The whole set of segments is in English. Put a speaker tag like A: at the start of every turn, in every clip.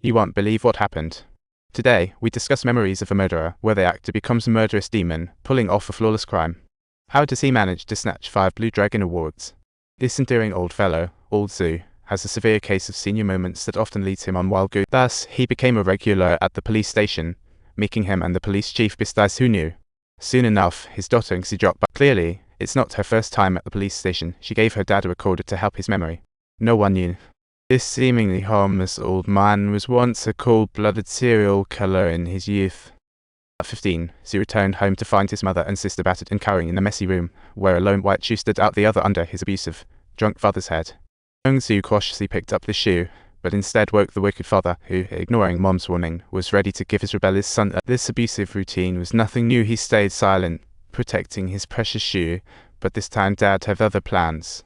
A: You won't believe what happened. Today, we discuss Memories of a Murderer, where the actor becomes a murderous demon, pulling off a flawless crime. How does he manage to snatch 5 Blue Dragon Awards? This endearing old fellow, Old Zoo, has a severe case of senior moments that often leads him on wild goose. Thus, he became a regular at the police station, making him and the police chief besties who knew. Soon enough, his daughter Nxie dropped by. Clearly, it's not her first time at the police station. She gave her dad a recorder to help his memory. No one knew. This seemingly harmless old man was once a cold-blooded serial killer in his youth. At 15, Zhu returned home to find his mother and sister battered and cowering in a messy room, where a lone white shoe stood out the other under his abusive, drunk father's head. Young Zhu cautiously picked up the shoe, but instead woke the wicked father, who, ignoring Mom's warning, was ready to give his rebellious son a. This abusive routine was nothing new. He stayed silent, protecting his precious shoe, but this time Dad had other plans.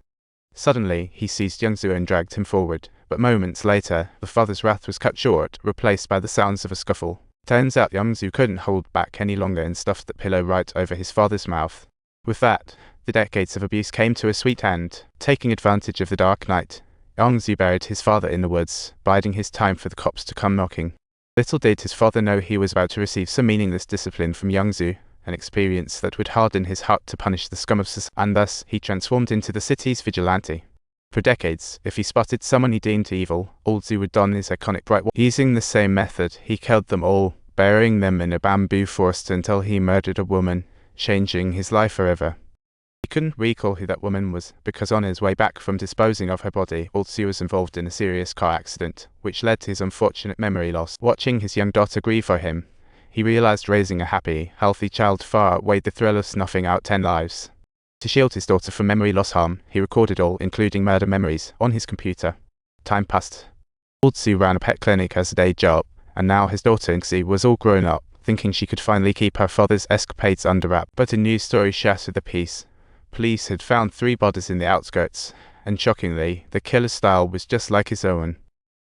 A: Suddenly, he seized young Zhu and dragged him forward, but moments later, the father's wrath was cut short, replaced by the sounds of a scuffle. Turns out young Zhu couldn't hold back any longer and stuffed the pillow right over his father's mouth. With that, the decades of abuse came to a sweet end. Taking advantage of the dark night, young Zhu buried his father in the woods, biding his time for the cops to come knocking. Little did his father know he was about to receive some meaningless discipline from young Zhu, an experience that would harden his heart to punish the scum of society, and thus he transformed into the city's vigilante. For decades, if he spotted someone he deemed evil, Old Zhu would don his iconic bright white. Using the same method, he killed them all, burying them in a bamboo forest until he murdered a woman, changing his life forever. He couldn't recall who that woman was, because on his way back from disposing of her body, Old Zhu was involved in a serious car accident, which led to his unfortunate memory loss. Watching his young daughter grieve for him, he realized raising a happy, healthy child far outweighed the thrill of snuffing out 10 lives. To shield his daughter from memory loss harm, he recorded all, including murder memories, on his computer. Time passed. Old Zhu ran a pet clinic as a day job, and now his daughter Nxie was all grown up, thinking she could finally keep her father's escapades under wrap. But a news story shattered the peace. Police had found 3 bodies in the outskirts, and shockingly, the killer's style was just like his own.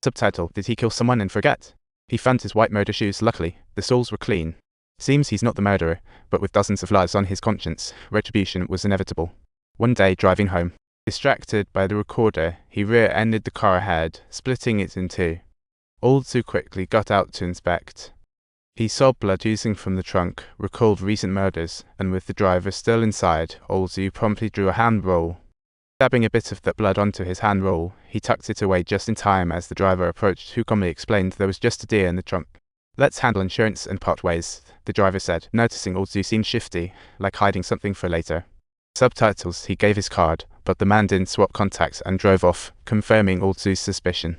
A: Subtitle: Did he kill someone and forget? He found his white murder shoes. Luckily, the soles were clean. Seems he's not the murderer, but with dozens of lives on his conscience, retribution was inevitable. One day, driving home, distracted by the recorder, he rear-ended the car ahead, splitting it in 2. Old Zhu quickly got out to inspect. He saw blood oozing from the trunk, recalled recent murders, and with the driver still inside, Old Zhu promptly drew a hand roll. Dabbing a bit of that blood onto his hand roll, he tucked it away just in time as the driver approached, who calmly explained there was just a deer in the trunk. "Let's handle insurance and part ways," the driver said, noticing Old Zhu seemed shifty, like hiding something for later. Subtitles: He gave his card, but the man didn't swap contacts and drove off, confirming Old Zhu's suspicion.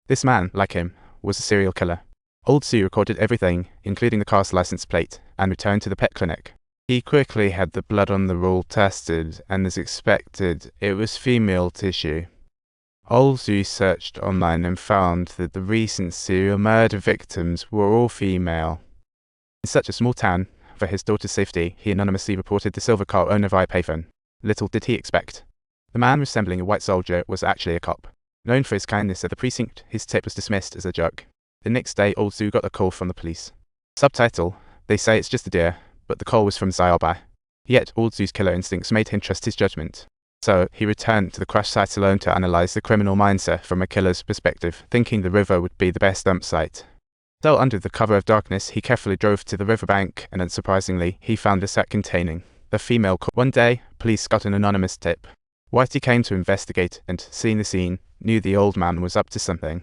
A: This man, like him, was a serial killer. Old Zhu recorded everything, including the car's license plate, and returned to the pet clinic. He quickly had the blood on the roll tested, and as expected, it was female tissue. Old Zhu searched online and found that the recent serial murder victims were all female. In such a small town, for his daughter's safety, he anonymously reported the silver car owner via payphone. Little did he expect. The man resembling a white soldier was actually a cop. Known for his kindness at the precinct, his tip was dismissed as a joke. The next day, Old Zhu got a call from the police. Subtitle: They say it's just a deer, but the call was from Xiaobai. Yet, Old Zhu's killer instincts made him trust his judgment. So, he returned to the crash site alone to analyze the criminal mindset from a killer's perspective, thinking the river would be the best dump site. Still under the cover of darkness, he carefully drove to the riverbank, and unsurprisingly, he found a sack containing the female corpse. One day, police got an anonymous tip. Whitey came to investigate and, seeing the scene, knew the old man was up to something.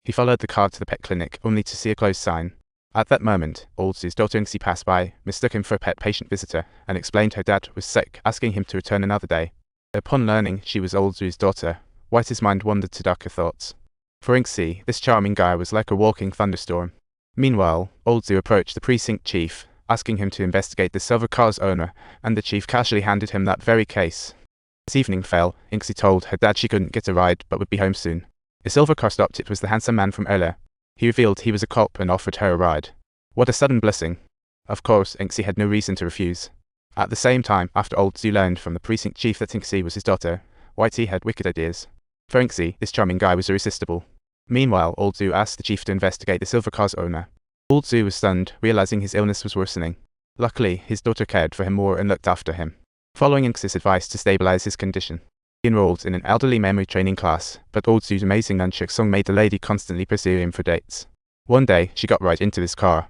A: He followed the car to the pet clinic, only to see a closed sign. At that moment, Old Zhu's daughter Nxie passed by, mistook him for a pet patient visitor, and explained her dad was sick, asking him to return another day. Upon learning she was Old Zhu's daughter, Whitey's mind wandered to darker thoughts. For Nxie, this charming guy was like a walking thunderstorm. Meanwhile, Old Zhu approached the precinct chief, asking him to investigate the silver car's owner, and the chief casually handed him that very case. As evening fell, Nxie told her dad she couldn't get a ride but would be home soon. The silver car stopped. It was the handsome man from earlier. He revealed he was a cop and offered her a ride. What a sudden blessing. Of course, Nxie had no reason to refuse. At the same time, after Old Zhu learned from the precinct chief that Nxie was his daughter, Whitey had wicked ideas. For Nxie, this charming guy was irresistible. Meanwhile, Old Zhu asked the chief to investigate the silver car's owner. Old Zhu was stunned, realizing his illness was worsening. Luckily, his daughter cared for him more and looked after him. Following Nxie's advice to stabilize his condition, he enrolled in an elderly memory training class, but Old Zhu's amazing nunchuck song made the lady constantly pursue him for dates. One day, she got right into his car.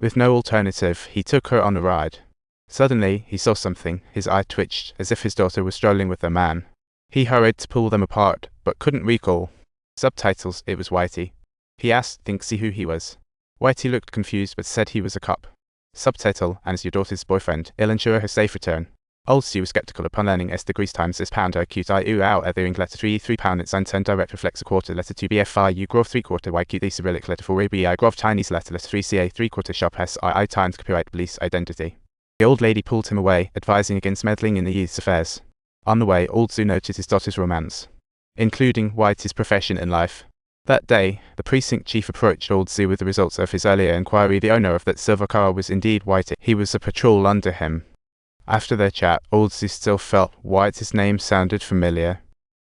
A: With no alternative, he took her on a ride. Suddenly, he saw something. His eye twitched, as if his daughter was strolling with a man. He hurried to pull them apart, but couldn't recall. Subtitles, it was Whitey. He asked, "Think see who he was?" Whitey looked confused, but said he was a cop. Subtitle, "And is your daughter's boyfriend. I'll ensure her safe return." Old Sue was skeptical upon learning degrees times this pound her cute I out ethering letter 3 pound its and 10 direct reflex a quarter letter 2 bfi u grove 3/4 yq the cyrillic letter 4 abi grove chinese letter 3 ca 3/4 sharp I times copyright police identity. The old lady pulled him away, advising against meddling in the youth's affairs. On the way, Old Sue noted his daughter's romance, including Whitey's profession in life. That day, the precinct chief approached Old Sue with the results of his earlier inquiry. The owner of that silver car was indeed Whitey. He was a patrol under him. After their chat, Old Sue still felt Whitey's name sounded familiar.